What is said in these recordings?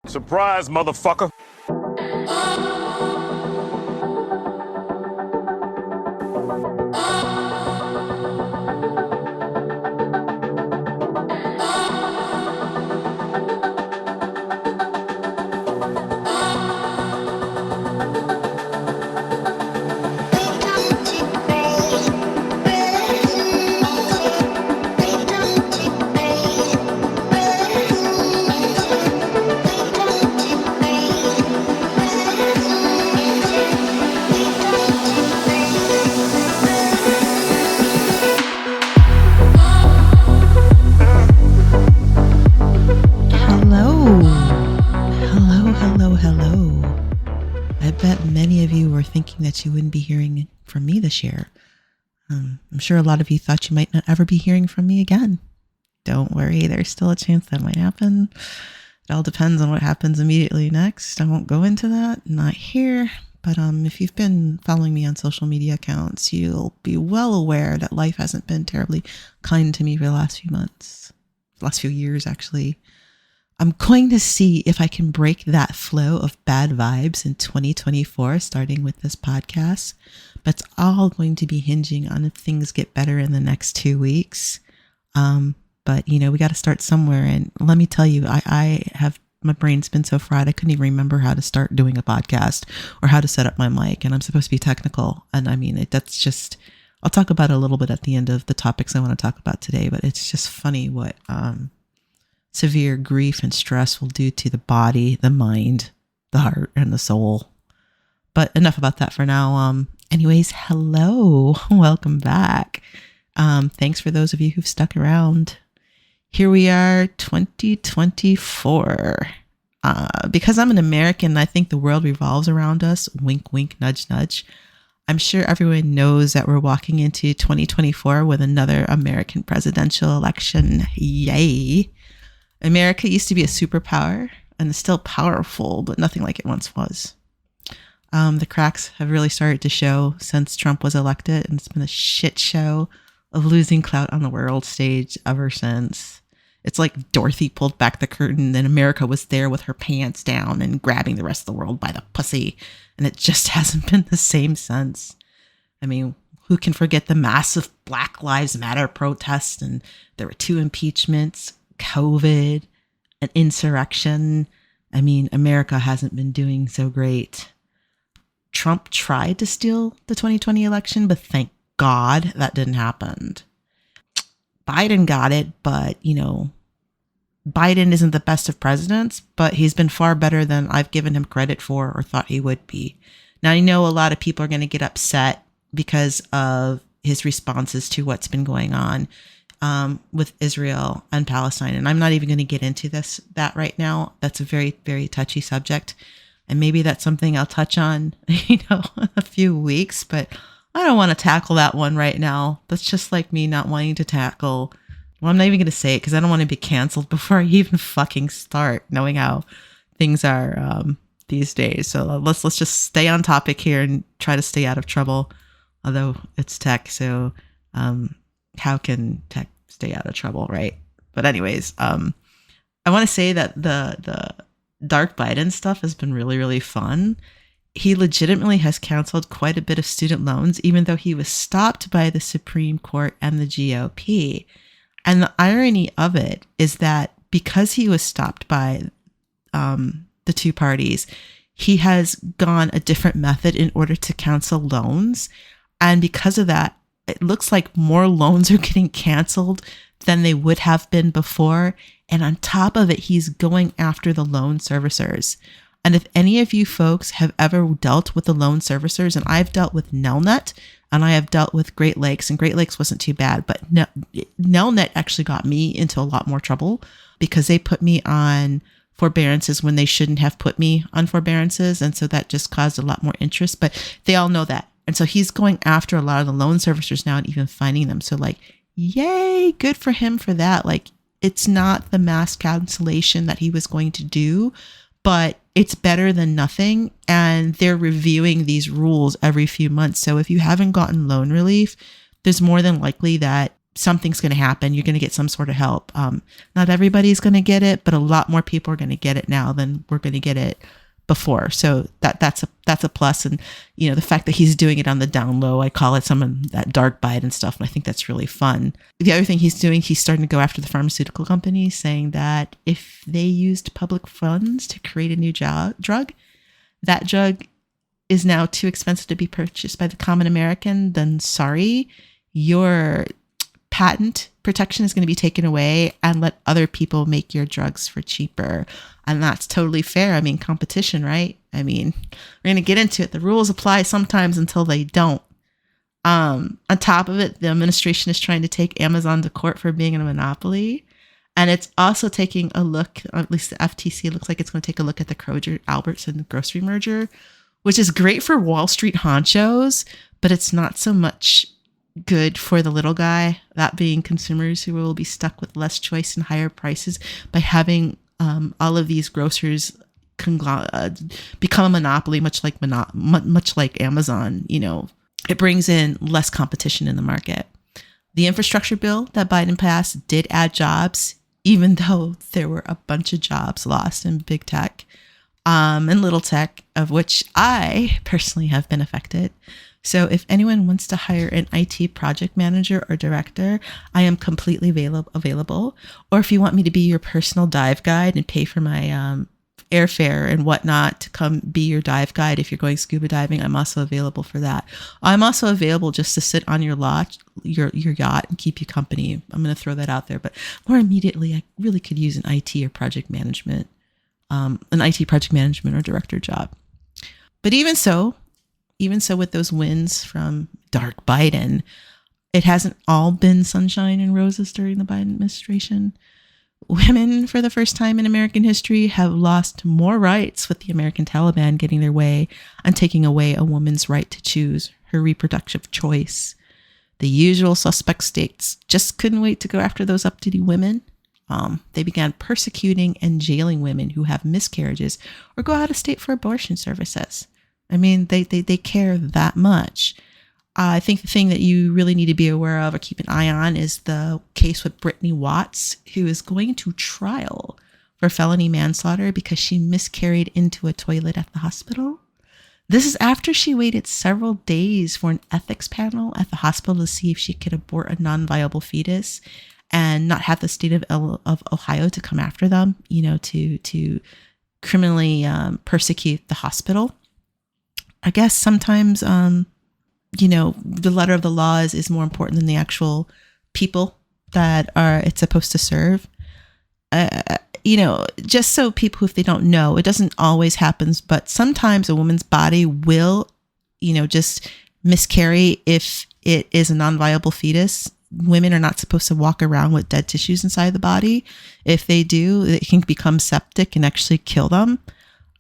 Surprise, motherfucker. Thinking that you wouldn't be hearing from me this year. I'm sure a lot of you thought you might not ever be hearing from me again. Don't worry, there's still a chance that might happen. It all depends on what happens immediately next. I won't go into that, not here. But if you've been following me on social media accounts, you'll be well aware that life hasn't been terribly kind to me for the last few months, last few years actually. I'm going to see if I can break that flow of bad vibes in 2024, starting with this podcast. But it's all going to be hinging on if things get better in the next 2 weeks. But, we got to start somewhere. And let me tell you, my brain's been so fried, I couldn't even remember how to start doing a podcast or how to set up my mic. And I'm supposed to be technical. And that's just, I'll talk about it a little bit at the end of the topics I want to talk about today. But it's just funny what severe grief and stress will do to the body, the mind, the heart, and the soul. But enough about that for now. Anyways, hello, welcome back. Thanks for those of you who've stuck around. Here we are, 2024. Because I'm an American, I think the world revolves around us. Wink, wink, nudge, nudge. I'm sure everyone knows that we're walking into 2024 with another American presidential election. Yay. America used to be a superpower and is still powerful, but nothing like it once was. The cracks have really started to show since Trump was elected, and it's been a shit show of losing clout on the world stage ever since. It's like Dorothy pulled back the curtain and America was there with her pants down and grabbing the rest of the world by the pussy, and it just hasn't been the same since. Who can forget the massive Black Lives Matter protests, and there were 2 impeachments, COVID, an insurrection. America hasn't been doing so great. Trump tried to steal the 2020 election, but thank God that didn't happen. Biden got it, but, Biden isn't the best of presidents, but he's been far better than I've given him credit for or thought he would be. Now, I know a lot of people are going to get upset because of his responses to what's been going on with Israel and Palestine. And I'm not even going to get into that right now. That's a very, very touchy subject. And maybe that's something I'll touch on, in a few weeks, but I don't want to tackle that one right now. That's just like me not wanting to tackle. Well, I'm not even going to say it because I don't want to be canceled before I even fucking start, knowing how things are these days. So let's just stay on topic here and try to stay out of trouble. Although it's tech, so how can tech stay out of trouble, right? But anyways, I want to say that the Dark Biden stuff has been really, really fun. He legitimately has canceled quite a bit of student loans, even though he was stopped by the Supreme Court and the GOP. And the irony of it is that because he was stopped by the 2 parties, he has gone a different method in order to cancel loans. And because of that, it looks like more loans are getting canceled than they would have been before. And on top of it, he's going after the loan servicers. And if any of you folks have ever dealt with the loan servicers, and I've dealt with Nelnet and I have dealt with Great Lakes, and Great Lakes wasn't too bad, but Nelnet actually got me into a lot more trouble because they put me on forbearances when they shouldn't have put me on forbearances. And so that just caused a lot more interest, but they all know that. And so he's going after a lot of the loan servicers now and even finding them. So yay, good for him for that. It's not the mass cancellation that he was going to do, but it's better than nothing. And they're reviewing these rules every few months. So if you haven't gotten loan relief, there's more than likely that something's going to happen. You're going to get some sort of help. Not everybody's going to get it, but a lot more people are going to get it now than we're going to get it before. So that's a plus. And, you know, the fact that he's doing it on the down low, I call it some of that dark bite and stuff. And I think that's really fun. The other thing he's doing, he's starting to go after the pharmaceutical companies, saying that if they used public funds to create a new drug, that drug is now too expensive to be purchased by the common American, then sorry, your patent protection is going to be taken away and let other people make your drugs for cheaper. And that's totally fair. I mean, competition, right? I mean, we're going to get into it. The rules apply sometimes until they don't. On top of it, the administration is trying to take Amazon to court for being a monopoly. And it's also taking a look, at least the FTC looks like it's going to take a look at the Kroger-Albertson grocery merger, which is great for Wall Street honchos, but it's not so much good for the little guy, that being consumers who will be stuck with less choice and higher prices by having all of these grocers become a monopoly, much like Amazon. You know, it brings in less competition in the market. The infrastructure bill that Biden passed did add jobs, even though there were a bunch of jobs lost in big tech and little tech, of which I personally have been affected. So if anyone wants to hire an IT project manager or director, I am completely available. Or if you want me to be your personal dive guide and pay for my airfare and whatnot to come be your dive guide if you're going scuba diving, I'm also available for that. I'm also available just to sit on your yacht and keep you company. I'm going to throw that out there. But more immediately, I really could use an IT or project management, an IT project management or director job. But even so with those wins from dark Biden, it hasn't all been sunshine and roses during the Biden administration. Women, for the first time in American history, have lost more rights with the American Taliban getting their way and taking away a woman's right to choose her reproductive choice. The usual suspect states just couldn't wait to go after those uppity women. They began persecuting and jailing women who have miscarriages or go out of state for abortion services. I mean, they care that much. I think the thing that you really need to be aware of or keep an eye on is the case with Brittany Watts, who is going to trial for felony manslaughter because she miscarried into a toilet at the hospital. This is after she waited several days for an ethics panel at the hospital to see if she could abort a non-viable fetus and not have the state of Ohio to come after them, you know, to criminally persecute the hospital. I guess sometimes, you know, the letter of the law is more important than the actual people that it's supposed to serve. You know, just so people, if they don't know, it doesn't always happen, but sometimes a woman's body will, you know, just miscarry if it is a non-viable fetus. Women are not supposed to walk around with dead tissues inside the body. If they do, it can become septic and actually kill them.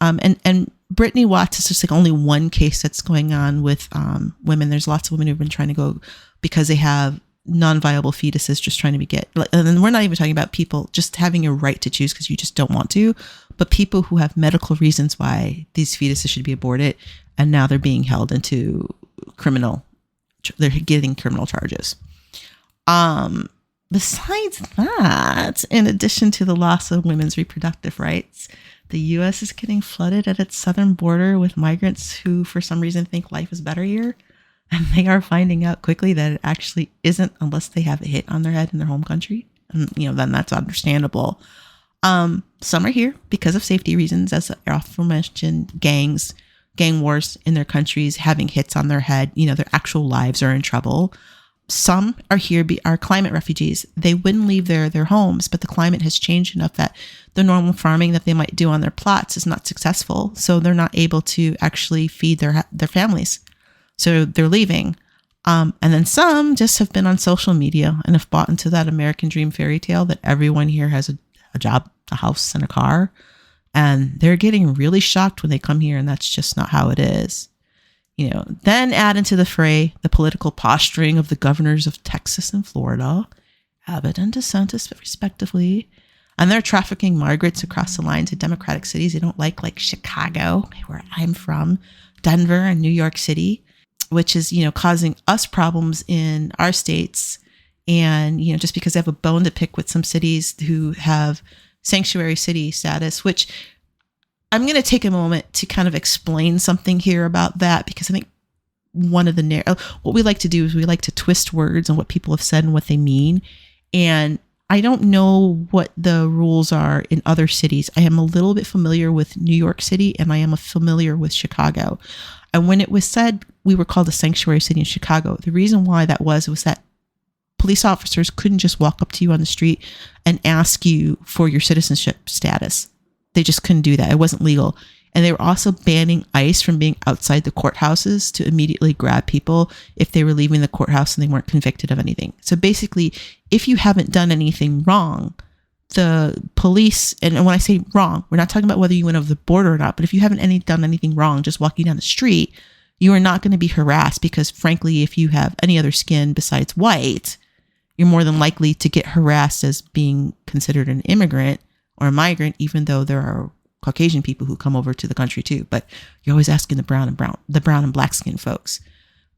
And Brittany Watts is just like only one case that's going on with women. There's lots of women who've been trying to go because they have non-viable fetuses, just trying to and then we're not even talking about people just having a right to choose because you just don't want to, but people who have medical reasons why these fetuses should be aborted, and now they're being held into they're getting criminal charges. Besides that, in addition to the loss of women's reproductive rights, the U.S. is getting flooded at its southern border with migrants who, for some reason, think life is better here. And they are finding out quickly that it actually isn't unless they have a hit on their head in their home country. And, you know, then that's understandable. Some are here because of safety reasons, as aforementioned gang wars in their countries, having hits on their head. You know, their actual lives are in trouble. Some are here, are climate refugees. They wouldn't leave their homes, but the climate has changed enough that the normal farming that they might do on their plots is not successful. So they're not able to actually feed their families. So they're leaving. And then some just have been on social media and have bought into that American dream fairy tale that everyone here has a job, a house, and a car. And they're getting really shocked when they come here, and that's just not how it is. You know, then add into the fray the political posturing of the governors of Texas and Florida, Abbott and DeSantis, respectively, and they're trafficking migrants across the line to Democratic cities they don't like Chicago, where I'm from, Denver, and New York City, which is, you know, causing us problems in our states And, just because they have a bone to pick with some cities who have sanctuary city status, which I'm going to take a moment to kind of explain something here about that, because I think one of what we like to do is we like to twist words on what people have said and what they mean. And I don't know what the rules are in other cities. I am a little bit familiar with New York City, and I am familiar with Chicago. And when it was said we were called a sanctuary city in Chicago, the reason why that was that police officers couldn't just walk up to you on the street and ask you for your citizenship status. They just couldn't do that. It wasn't legal. And they were also banning ICE from being outside the courthouses to immediately grab people if they were leaving the courthouse and they weren't convicted of anything. So basically, if you haven't done anything wrong, the police, and when I say wrong, we're not talking about whether you went over the border or not, but if you haven't done anything wrong just walking down the street, you are not going to be harassed, because frankly, if you have any other skin besides white, you're more than likely to get harassed as being considered an immigrant or a migrant, even though there are Caucasian people who come over to the country too. But you're always asking the brown and black skin folks,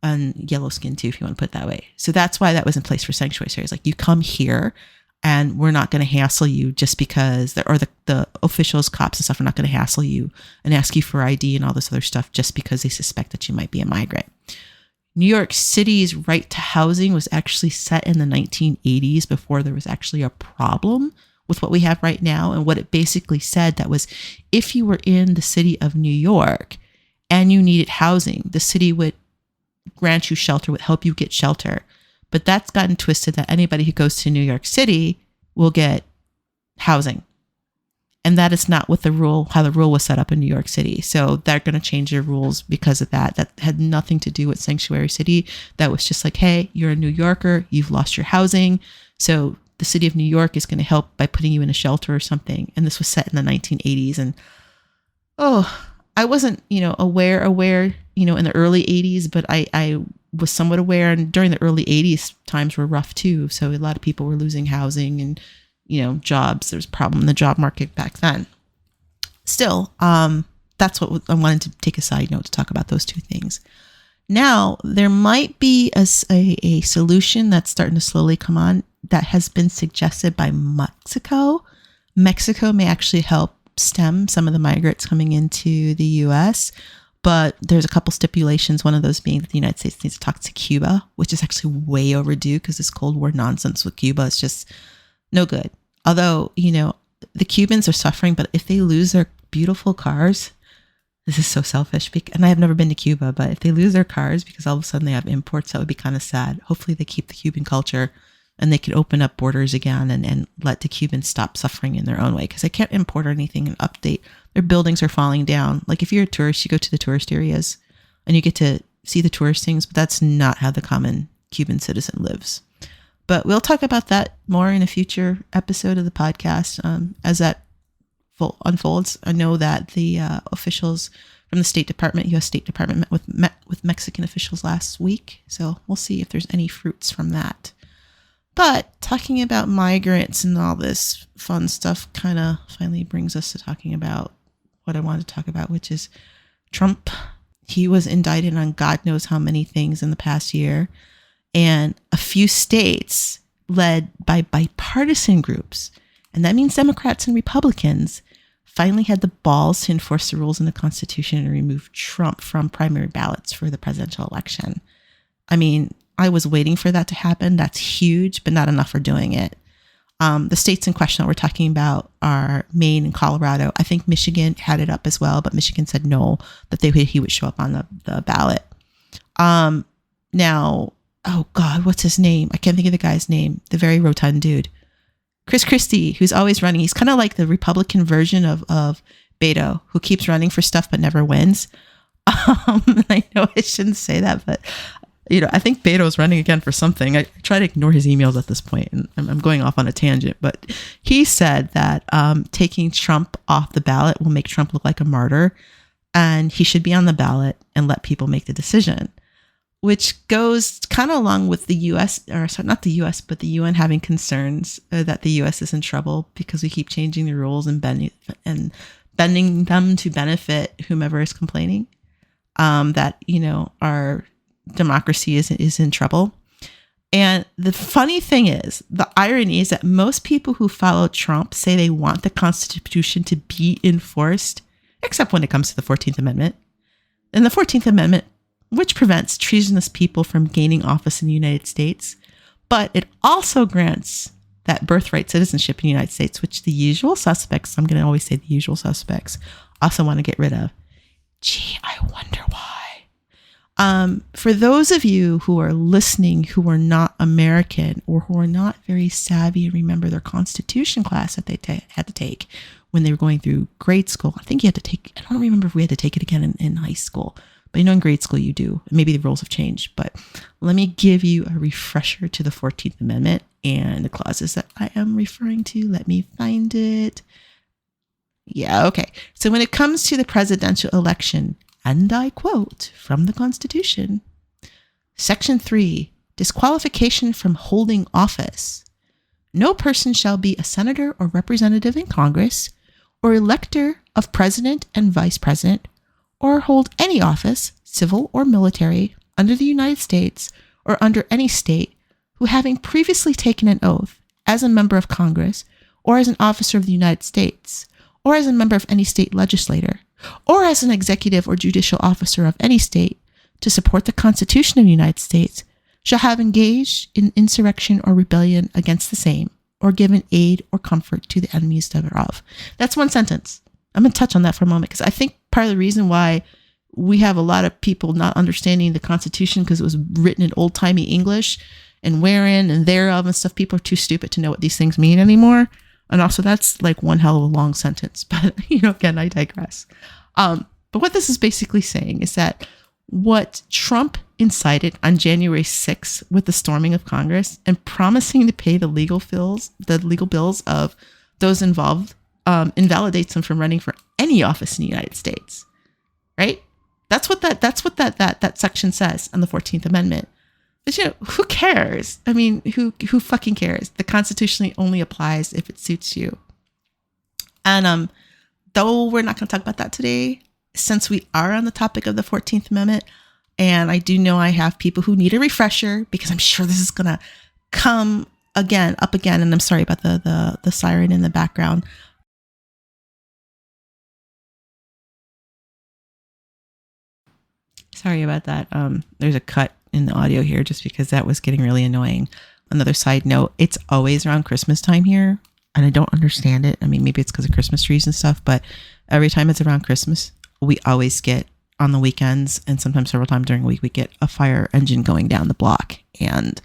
and yellow skin too, if you want to put it that way. So that's why that was in place for sanctuary areas. Like, you come here and we're not going to hassle you just because, the officials, cops and stuff are not going to hassle you and ask you for ID and all this other stuff just because they suspect that you might be a migrant. New York City's right to housing was actually set in the 1980s, before there was actually a problem with what we have right now. And what it basically said, that was, if you were in the city of New York and you needed housing, the city would grant you shelter, would help you get shelter. But that's gotten twisted that anybody who goes to New York City will get housing. And that is not how the rule was set up in New York City. So they're going to change their rules because of that. That had nothing to do with sanctuary city. That was just like, hey, you're a New Yorker, you've lost your housing, so the city of New York is going to help by putting you in a shelter or something. And this was set in the 1980s. And I wasn't, aware, in the early 80s, but I was somewhat aware. And during the early 80s, times were rough too. So a lot of people were losing housing and, jobs. There was a problem in the job market back then. Still, that's what I wanted to take a side note to talk about, those two things. Now, there might be a solution that's starting to slowly come on that has been suggested by Mexico. Mexico may actually help stem some of the migrants coming into the U.S., but there's a couple stipulations, one of those being that the United States needs to talk to Cuba, which is actually way overdue, because this Cold War nonsense with Cuba is just no good. Although, the Cubans are suffering, but if they lose their beautiful cars, this is so selfish, and I have never been to Cuba, but if they lose their cars because all of a sudden they have imports, that would be kind of sad. Hopefully they keep the Cuban culture and they can open up borders again and let the Cubans stop suffering in their own way, because they can't import anything and update. Their buildings are falling down. Like, if you're a tourist, you go to the tourist areas and you get to see the tourist things, but that's not how the common Cuban citizen lives. But we'll talk about that more in a future episode of the podcast as that unfolds. I know that the officials from the State Department, U.S. State Department, met with Mexican officials last week. So we'll see if there's any fruits from that. But talking about migrants and all this fun stuff kind of finally brings us to talking about what I wanted to talk about, which is Trump. He was indicted on God knows how many things in the past year. And a few states led by bipartisan groups, and that means Democrats and Republicans, finally had the balls to enforce the rules in the Constitution and remove Trump from primary ballots for the presidential election. I mean, I was waiting for that to happen. That's huge, but not enough for doing it. The states in question that we're talking about are Maine and Colorado. I think Michigan had it up as well, but Michigan said no, that he would show up on the ballot. Now, oh God, what's his name? I can't think of the guy's name. The very rotund dude. Chris Christie, who's always running. He's kind of like the Republican version of Beto, who keeps running for stuff but never wins. I know I shouldn't say that, but I think Beto's running again for something. I try to ignore his emails at this point, and I'm going off on a tangent. But he said that taking Trump off the ballot will make Trump look like a martyr, and he should be on the ballot and let people make the decision. Which goes kind of along with the U.S., or sorry, not the U.S., but the UN having concerns that the U.S. is in trouble because we keep changing the rules and bending them to benefit whomever is complaining. That our democracy is in trouble. And the funny thing is, the irony is that most people who follow Trump say they want the Constitution to be enforced, except when it comes to the 14th Amendment. And the 14th Amendment, which prevents treasonous people from gaining office in the United States, but it also grants that birthright citizenship in the United States, which the usual suspects, I'm going to always say the usual suspects, also want to get rid of. Gee, I wonder why. For those of you who are listening who are not American or who are not very savvy and remember their Constitution class that they had to take when they were going through grade school, I think you had to take, I don't remember if we had to take it again in high school, but in grade school you do. Maybe the rules have changed, but let me give you a refresher to the 14th Amendment and the clauses that I am referring to. Let me find it. Yeah, okay. So when it comes to the presidential election, and I quote from the Constitution, Section 3, disqualification from holding office. No person shall be a senator or representative in Congress, or elector of president and vice president, or hold any office, civil or military, under the United States or under any state, who having previously taken an oath as a member of Congress, or as an officer of the United States, or as a member of any state legislature, or as an executive or judicial officer of any state, to support the Constitution of the United States, shall have engaged in insurrection or rebellion against the same, or given aid or comfort to the enemies thereof. That's one sentence. I'm going to touch on that for a moment, because I think part of the reason why we have a lot of people not understanding the Constitution, because it was written in old-timey English, and wherein and thereof and stuff, people are too stupid to know what these things mean anymore. And also, that's like one hell of a long sentence. But, again, I digress. But what this is basically saying is that what Trump incited on January 6th with the storming of Congress and promising to pay the legal bills of those involved, invalidates them from running for any office in the United States. Right? That's what that section says on the 14th Amendment. But who cares? I mean, who fucking cares? The Constitution only applies if it suits you. And though we're not going to talk about that today, since we are on the topic of the 14th Amendment, and I do know I have people who need a refresher, because I'm sure this is going to come up again, and I'm sorry about the siren in the background. Sorry about that. There's a cut in the audio here just because that was getting really annoying. Another side note, it's always around Christmas time here, and I don't understand it. I mean, maybe it's because of Christmas trees and stuff, but every time it's around Christmas, we always get, on the weekends and sometimes several times during the week, we get a fire engine going down the block. And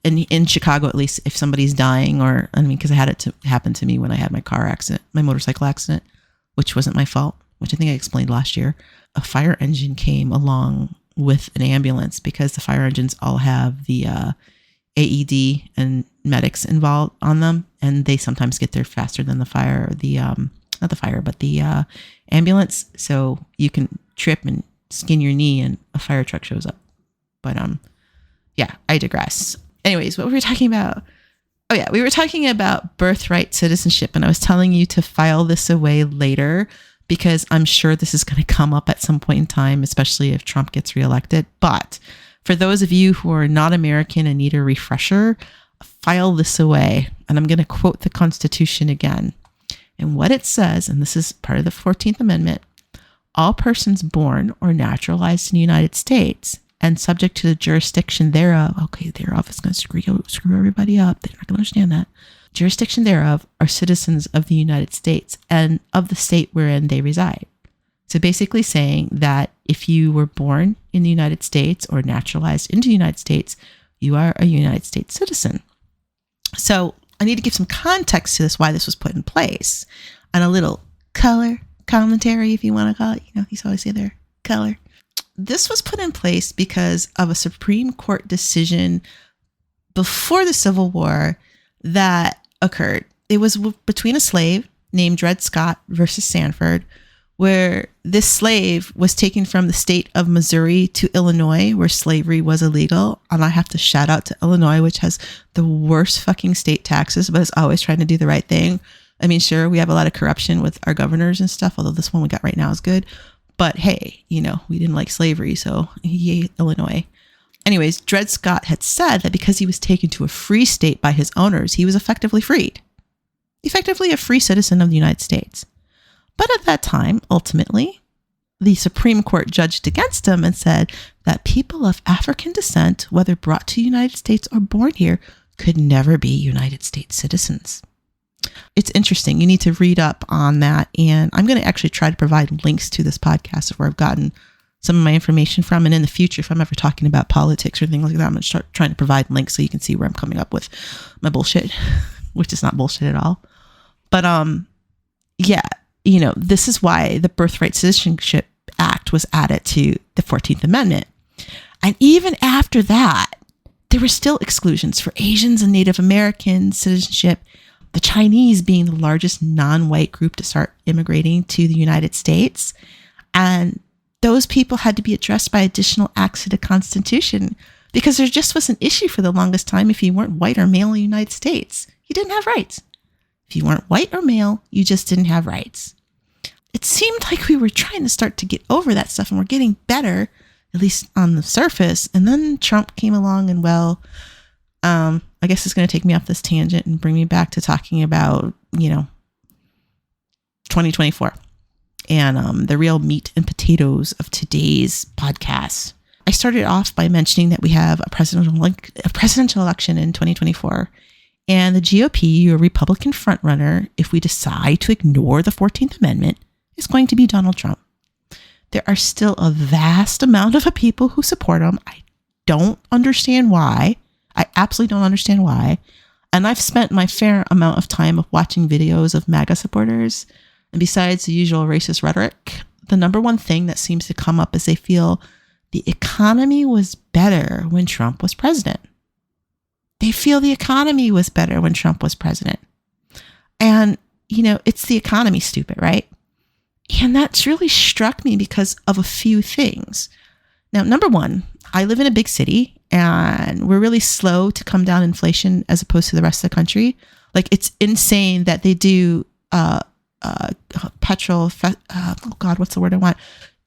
in Chicago, at least, if somebody's dying, or, I mean, because I had it happen to me when I had my motorcycle accident, which wasn't my fault, which I think I explained last year. A fire engine came along with an ambulance, because the fire engines all have the AED and medics involved on them, and they sometimes get there faster than the ambulance. So you can trip and skin your knee and a fire truck shows up. But yeah, I digress. Anyways, what were we talking about? Oh yeah, we were talking about birthright citizenship, and I was telling you to file this away later, because I'm sure this is going to come up at some point in time, especially if Trump gets reelected. But for those of you who are not American and need a refresher, file this away. And I'm going to quote the Constitution again. And what it says, and this is part of the 14th Amendment, all persons born or naturalized in the United States and subject to the jurisdiction thereof. Okay, thereof is going to screw everybody up. They're not going to understand that. Jurisdiction thereof are citizens of the United States and of the state wherein they reside. So basically saying that if you were born in the United States or naturalized into the United States, you are a United States citizen. So I need to give some context to this, why this was put in place, and a little color commentary, if you want to call it. You always say there, color. This was put in place because of a Supreme Court decision before the Civil War that occurred. It was between a slave named Dred Scott versus Sanford, where this slave was taken from the state of Missouri to Illinois, where slavery was illegal. And I have to shout out to Illinois, which has the worst fucking state taxes, but is always trying to do the right thing. I mean, sure, we have a lot of corruption with our governors and stuff, although this one we got right now is good. But hey, we didn't like slavery, so yay, Illinois. Anyways, Dred Scott had said that because he was taken to a free state by his owners, he was effectively freed. Effectively a free citizen of the United States. But at that time, ultimately, the Supreme Court judged against him and said that people of African descent, whether brought to the United States or born here, could never be United States citizens. It's interesting. You need to read up on that. And I'm going to actually try to provide links to this podcast of where I've gotten some of my information from. And in the future, if I'm ever talking about politics or things like that, I'm going to start trying to provide links so you can see where I'm coming up with my bullshit, which is not bullshit at all. But yeah, this is why the Birthright Citizenship Act was added to the 14th Amendment. And even after that, there were still exclusions for Asians and Native American citizenship, the Chinese being the largest non-white group to start immigrating to the United States. And those people had to be addressed by additional acts to the Constitution because there just was an issue for the longest time. If you weren't white or male in the United States, you didn't have rights. If you weren't white or male, you just didn't have rights. It seemed like we were trying to start to get over that stuff and we're getting better, at least on the surface. And then Trump came along and I guess it's going to take me off this tangent and bring me back to talking about, 2024 and the real meat and potatoes of today's podcast. I started off by mentioning that we have a presidential election in 2024. And the GOP, a Republican frontrunner, if we decide to ignore the 14th Amendment, is going to be Donald Trump. There are still a vast amount of people who support him. I don't understand why. I absolutely don't understand why. And I've spent my fair amount of time of watching videos of MAGA supporters. And besides the usual racist rhetoric, the number one thing that seems to come up is they feel the economy was better when Trump was president. They feel the economy was better when Trump was president. And, it's the economy, stupid, right? And that's really struck me because of a few things. Now, number one, I live in a big city and we're really slow to come down inflation as opposed to the rest of the country. Like, it's insane that they do petrol. What's the word I want?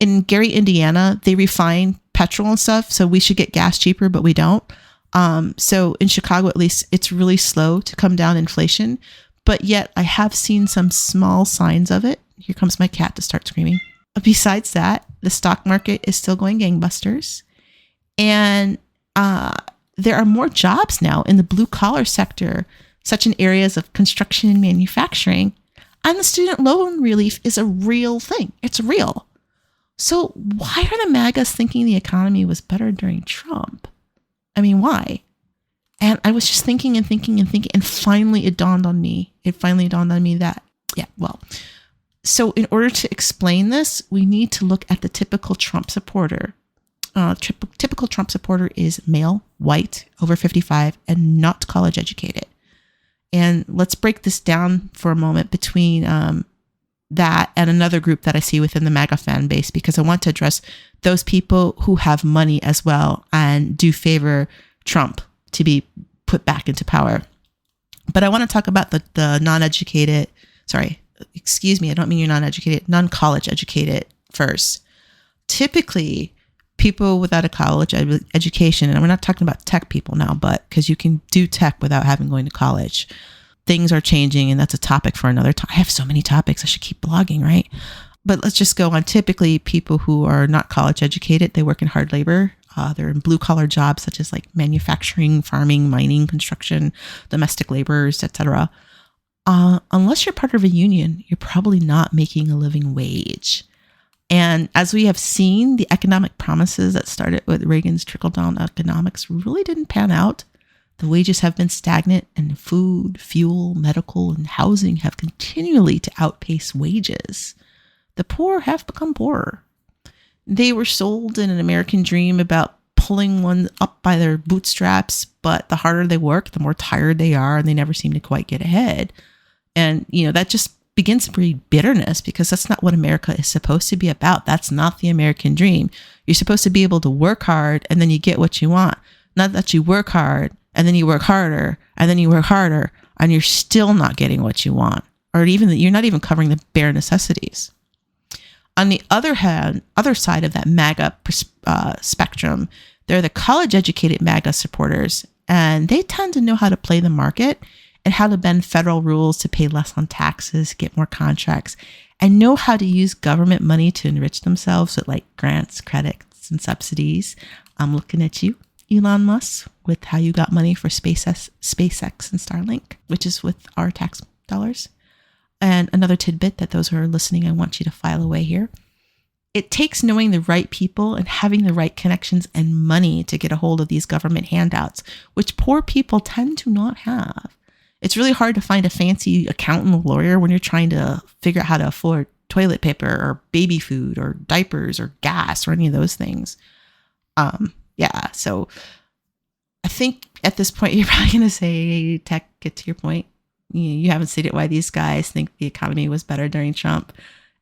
In Gary, Indiana, they refine petrol and stuff. So we should get gas cheaper, but we don't. So in Chicago, at least, it's really slow to come down inflation. But yet I have seen some small signs of it. Here comes my cat to start screaming. Besides that, the stock market is still going gangbusters. And there are more jobs now in the blue collar sector, such in areas of construction and manufacturing. And the student loan relief is a real thing. It's real. So why are the MAGAs thinking the economy was better during Trump? I mean, why? And I was just thinking, and finally it dawned on me. That, so in order to explain this, we need to look at the typical Trump supporter. Typical Trump supporter is male, white, over 55, and not college educated. And let's break this down for a moment between that and another group that I see within the MAGA fan base, because I want to address those people who have money as well and do favor Trump to be put back into power. But I want to talk about the non-educated, I don't mean you're non-educated, non-college educated first. Typically, people without a college education, and we're not talking about tech people now, but because you can do tech without having going to college. Things are changing, and that's a topic for another time. I have so many topics. I should keep blogging, right? But let's just go on. Typically, people who are not college educated, they work in hard labor. They're in blue collar jobs such as like manufacturing, farming, mining, construction, domestic laborers, etc. Unless you're part of a union, you're probably not making a living wage. And as we have seen, the economic promises that started with Reagan's trickle-down economics really didn't pan out. The wages have been stagnant, and food, fuel, medical, and housing have continually to outpace wages. The poor have become poorer. They were sold in an American dream about pulling one up by their bootstraps, but the harder they work, the more tired they are, and they never seem to quite get ahead. And, that just begins to breed bitterness, because that's not what America is supposed to be about. That's not the American dream. You're supposed to be able to work hard and then you get what you want. Not that you work hard and then you work harder and then you work harder and you're still not getting what you want, or even that you're not even covering the bare necessities. On the other hand, other side of that MAGA spectrum, They're the college-educated MAGA supporters, and they tend to know how to play the market and how to bend federal rules to pay less on taxes, get more contracts, and know how to use government money to enrich themselves with like grants, credits, and subsidies. I'm looking at you, Elon Musk, with how you got money for SpaceX and Starlink, which is with our tax dollars. And another tidbit that those who are listening, I want you to file away here. It takes knowing the right people and having the right connections and money to get a hold of these government handouts, which poor people tend to not have. It's really hard to find a fancy accountant or lawyer when you're trying to figure out how to afford toilet paper or baby food or diapers or gas or any of those things. So I think at this point, you're probably going to say, Tech, get to your point. You haven't stated why these guys think the economy was better during Trump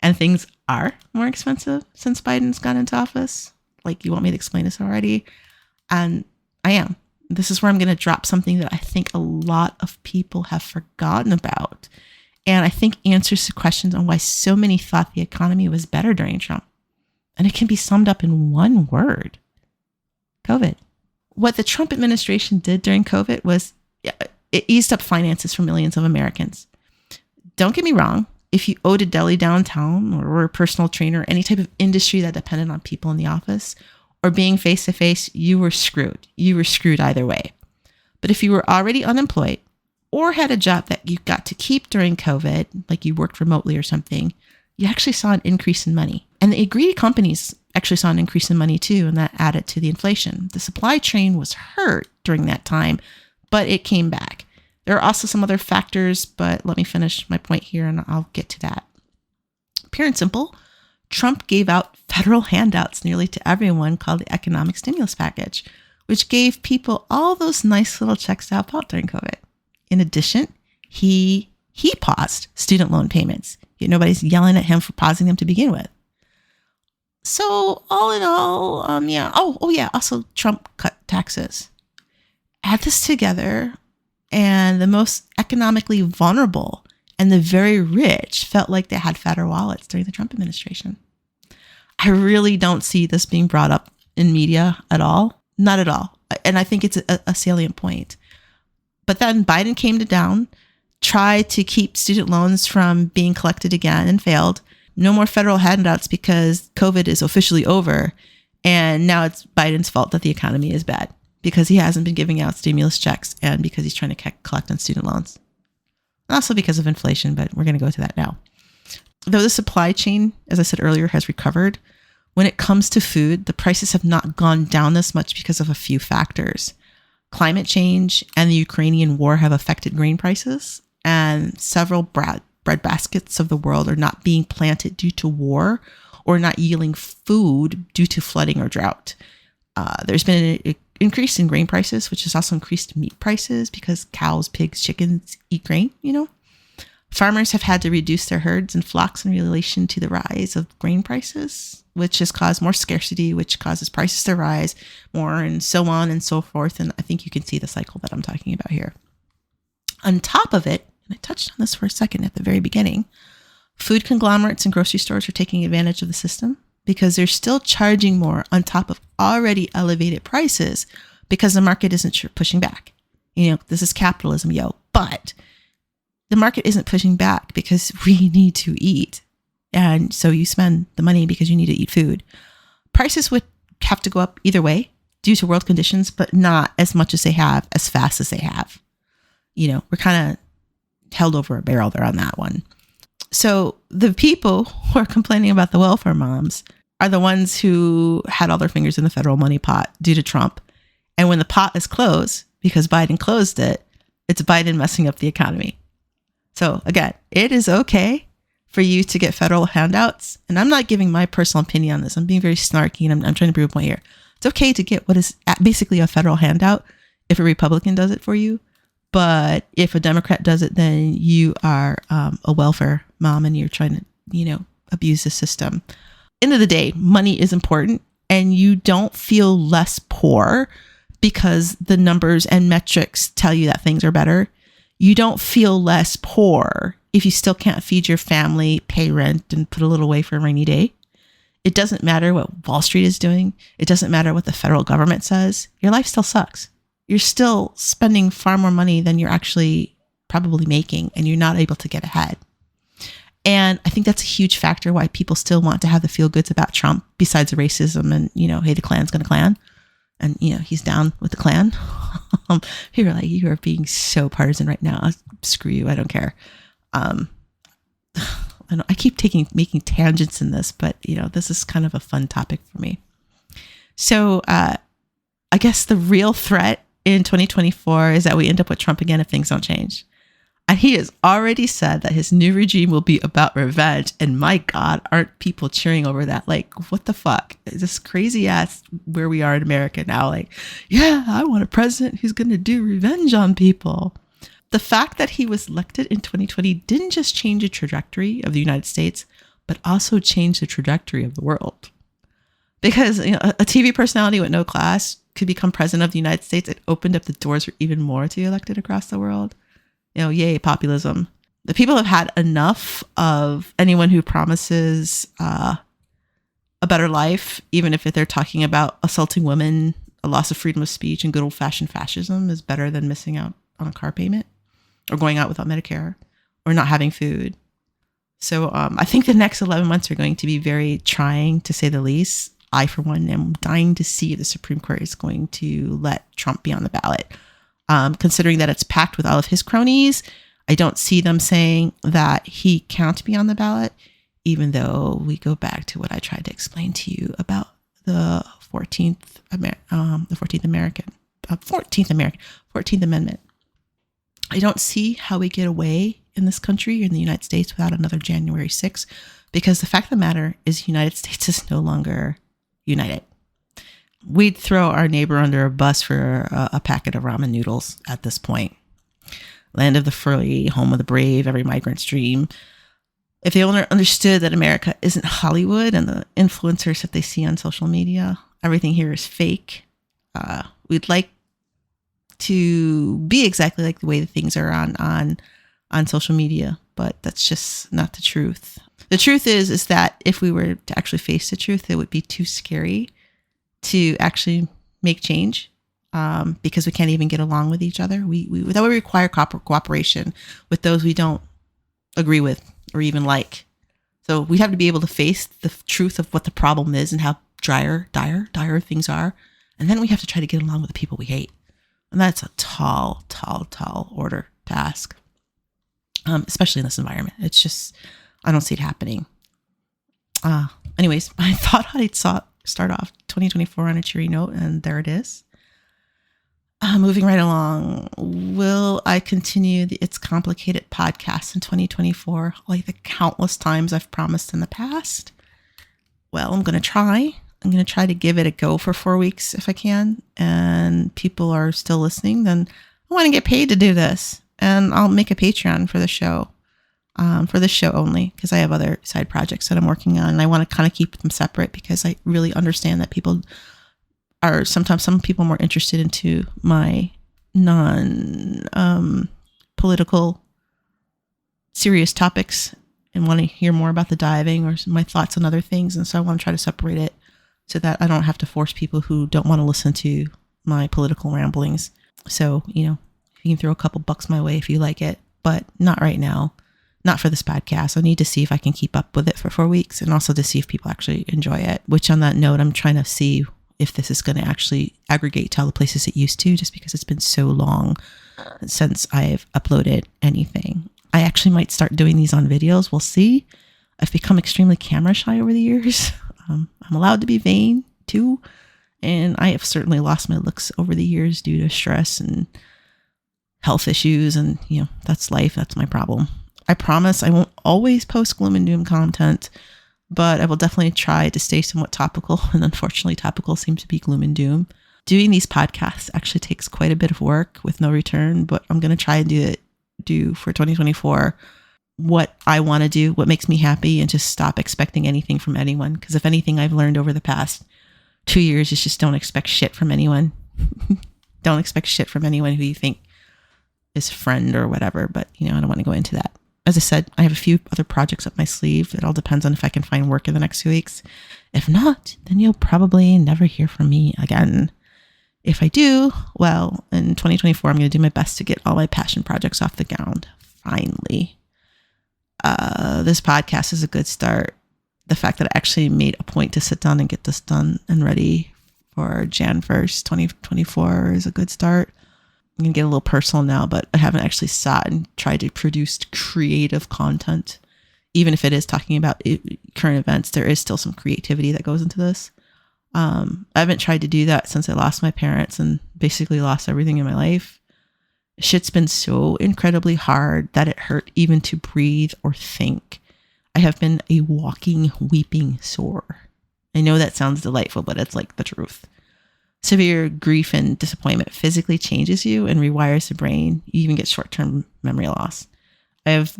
and things are more expensive since Biden's got into office. Like, you want me to explain this already? And I am. This is where I'm going to drop something that I think a lot of people have forgotten about. And I think answers to questions on why so many thought the economy was better during Trump. And it can be summed up in one word: COVID. What the Trump administration did during COVID was it eased up finances for millions of Americans. Don't get me wrong. If you owned a deli downtown or were a personal trainer, any type of industry that depended on people in the office or being face-to-face, you were screwed. You were screwed either way. But if you were already unemployed or had a job that you got to keep during COVID, like you worked remotely or something, you actually saw an increase in money. And the greedy companies actually saw an increase in money too, and that added to the inflation. The supply chain was hurt during that time, but it came back. There are also some other factors, but let me finish my point here and I'll get to that. Pure and simple, Trump gave out federal handouts nearly to everyone called the economic stimulus package, which gave people all those nice little checks to help out during COVID. In addition, he paused student loan payments. Nobody's yelling at him for pausing them to begin with. So all in all, also Trump cut taxes. Add this together, and the most economically vulnerable and the very rich felt like they had fatter wallets during the Trump administration. I really don't see this being brought up in media at all. Not at all. And I think it's a salient point. But then Biden came to town, tried to keep student loans from being collected again and failed. No more federal handouts because COVID is officially over. And now it's Biden's fault that the economy is bad because he hasn't been giving out stimulus checks and because he's trying to collect on student loans. And also because of inflation, but we're going to go to that now. Though the supply chain, as I said earlier, has recovered, when it comes to food, the prices have not gone down this much because of a few factors. Climate change and the Ukrainian war have affected grain prices, and several bread baskets of the world are not being planted due to war or not yielding food due to flooding or drought. There's been an increase in grain prices, which has also increased meat prices because cows, pigs, chickens eat grain, Farmers have had to reduce their herds and flocks in relation to the rise of grain prices, which has caused more scarcity, which causes prices to rise more, and so on and so forth. And I think you can see the cycle that I'm talking about here. On top of it, and I touched on this for a second at the very beginning, food conglomerates and grocery stores are taking advantage of the system because they're still charging more on top of already elevated prices because the market isn't pushing back. This is capitalism, but the market isn't pushing back because we need to eat. And so you spend the money because you need to eat food. Prices would have to go up either way due to world conditions, but not as much as they have, as fast as they have. We're kind of held over a barrel there on that one. So the people who are complaining about the welfare moms are the ones who had all their fingers in the federal money pot due to Trump. And when the pot is closed, because Biden closed it, it's Biden messing up the economy. So again, it is okay for you to get federal handouts. And I'm not giving my personal opinion on this. I'm being very snarky and I'm trying to prove a point here. It's okay to get what is basically a federal handout if a Republican does it for you. But if a Democrat does it, then you are a welfare mom and you're trying to, abuse the system. End of the day, money is important and you don't feel less poor because the numbers and metrics tell you that things are better. You don't feel less poor if you still can't feed your family, pay rent, and put a little away for a rainy day. It doesn't matter what Wall Street is doing. It doesn't matter what the federal government says. Your life still sucks. You're still spending far more money than you're actually probably making, and you're not able to get ahead. And I think that's a huge factor why people still want to have the feel goods about Trump, besides the racism and, hey, the Klan's going to Klan. And, he's down with the Klan. People are like, you are being so partisan right now. Screw you. I don't care. I keep making tangents in this, but, this is kind of a fun topic for me. So I guess the real threat in 2024 is that we end up with Trump again if things don't change. And he has already said that his new regime will be about revenge. And my God, aren't people cheering over that? Like, what the fuck? Is this crazy ass where we are in America now? Like, yeah, I want a president who's going to do revenge on people. The fact that he was elected in 2020 didn't just change the trajectory of the United States, but also change the trajectory of the world. Because a TV personality with no class could become president of the United States. It opened up the doors for even more to be elected across the world. Yay, populism. The people have had enough of anyone who promises a better life, even if they're talking about assaulting women, a loss of freedom of speech, and good old-fashioned fascism is better than missing out on a car payment, or going out without Medicare, or not having food. So I think the next 11 months are going to be very trying, to say the least. I, for one, am dying to see if the Supreme Court is going to let Trump be on the ballot. Considering that it's packed with all of his cronies, I don't see them saying that he can't be on the ballot, even though we go back to what I tried to explain to you about the 14th Amendment. I don't see how we get away in this country, in the United States, without another January 6th, because the fact of the matter is the United States is no longer united. We'd throw our neighbor under a bus for a packet of ramen noodles at this point. Land of the free, home of the brave, every migrant's dream. If they only understood that America isn't Hollywood and the influencers that they see on social media, everything here is fake. We'd like to be exactly like the way the things are on social media, but that's just not the truth. The truth is that if we were to actually face the truth, it would be too scary to actually make change, because we can't even get along with each other. That would require cooperation with those we don't agree with or even like. So we have to be able to face the truth of what the problem is and how dire things are. And then we have to try to get along with the people we hate. And that's a tall order to ask, especially in this environment. It's just, I don't see it happening. Anyways, I thought I'd start off 2024 on a cheery note, and there it is. Moving right along, will I continue the It's Complicated podcast in 2024 like the countless times I've promised in the past? Well, I'm going to try. I'm going to try to give it a go for 4 weeks if I can, and people are still listening, then I want to get paid to do this, and I'll make a Patreon for the show. For this show only, because I have other side projects that I'm working on, and I want to kind of keep them separate because I really understand that sometimes some people are more interested into my non-political serious topics and want to hear more about the diving or my thoughts on other things. And so I want to try to separate it so that I don't have to force people who don't want to listen to my political ramblings. So, you can throw a couple bucks my way if you like it, but not right now. Not for this podcast. I need to see if I can keep up with it for 4 weeks, and also to see if people actually enjoy it. Which, on that note, I'm trying to see if this is going to actually aggregate to all the places it used to, just because it's been so long since I've uploaded anything. I actually might start doing these on videos. We'll see. I've become extremely camera shy over the years. I'm allowed to be vain too, and I have certainly lost my looks over the years due to stress and health issues, and that's life. That's my problem. I promise I won't always post gloom and doom content, but I will definitely try to stay somewhat topical. And unfortunately, topical seems to be gloom and doom. Doing these podcasts actually takes quite a bit of work with no return, but I'm going to try and do for 2024 what I want to do, what makes me happy, and just stop expecting anything from anyone. Because if anything I've learned over the past 2 years is just don't expect shit from anyone. Don't expect shit from anyone who you think is a friend or whatever, but I don't want to go into that. as I said, I have a few other projects up my sleeve. It all depends on if I can find work in the next 2 weeks. If not, then you'll probably never hear from me again. If I do, well, in 2024, I'm going to do my best to get all my passion projects off the ground. Finally. This podcast is a good start. The fact that I actually made a point to sit down and get this done and ready for Jan 1st, 2024 is a good start. I'm going to get a little personal now, but I haven't actually sat and tried to produce creative content. Even if it is talking about current events, there is still some creativity that goes into this. I haven't tried to do that since I lost my parents and basically lost everything in my life. Shit's been so incredibly hard that it hurt even to breathe or think. I have been a walking, weeping sore. I know that sounds delightful, but it's like the truth. Severe grief and disappointment physically changes you and rewires the brain. You even get short-term memory loss. I have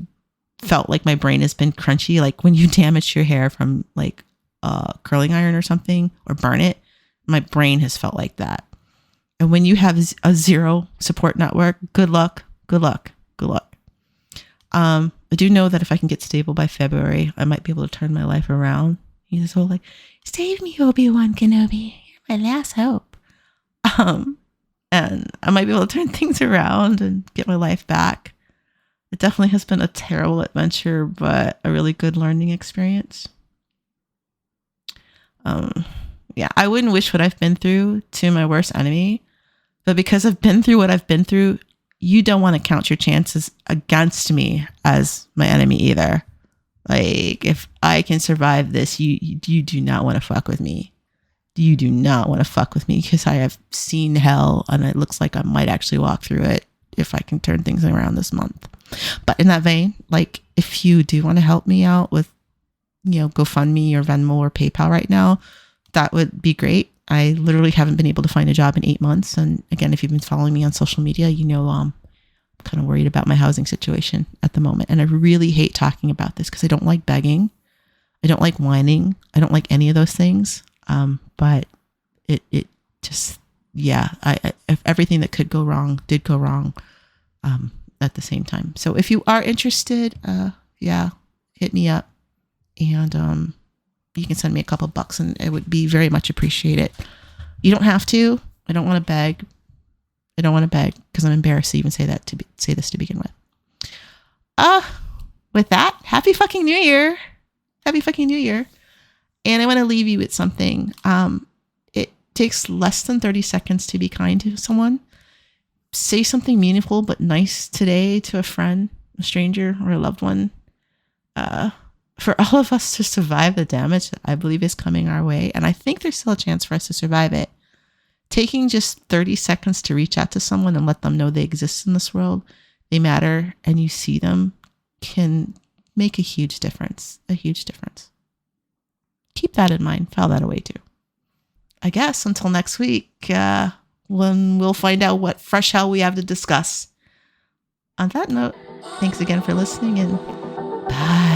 felt like my brain has been crunchy, like when you damage your hair from like a curling iron or something or burn it. My brain has felt like that. And when you have a zero support network, good luck, good luck, good luck. I do know that if I can get stable by February, I might be able to turn my life around. He's so like, save me, Obi-Wan Kenobi. You're my last hope. And I might be able to turn things around and get my life back. It definitely has been a terrible adventure, but a really good learning experience. Yeah, I wouldn't wish what I've been through to my worst enemy, but because I've been through what I've been through, you don't want to count your chances against me as my enemy either. Like, if I can survive this, you do not want to fuck with me. You do not want to fuck with me because I have seen hell and it looks like I might actually walk through it if I can turn things around this month. But in that vein, like, if you do want to help me out with, GoFundMe or Venmo or PayPal right now, that would be great. I literally haven't been able to find a job in 8 months. And again, if you've been following me on social media, I'm kind of worried about my housing situation at the moment. And I really hate talking about this because I don't like begging. I don't like whining. I don't like any of those things. But it just, if everything that could go wrong did go wrong, at the same time. So if you are interested, hit me up and, you can send me a couple bucks and it would be very much appreciated. You don't have to. I don't want to beg. I don't want to beg because I'm embarrassed to even say this to begin with. With that, happy fucking New Year. Happy fucking New Year. And I want to leave you with something. It takes less than 30 seconds to be kind to someone. Say something meaningful but nice today to a friend, a stranger, or a loved one. For all of us to survive the damage that I believe is coming our way, and I think there's still a chance for us to survive it, taking just 30 seconds to reach out to someone and let them know they exist in this world, they matter, and you see them, can make a huge difference. A huge difference. Keep that in mind. File that away too. I guess until next week, when we'll find out what fresh hell we have to discuss. On that note, thanks again for listening and bye.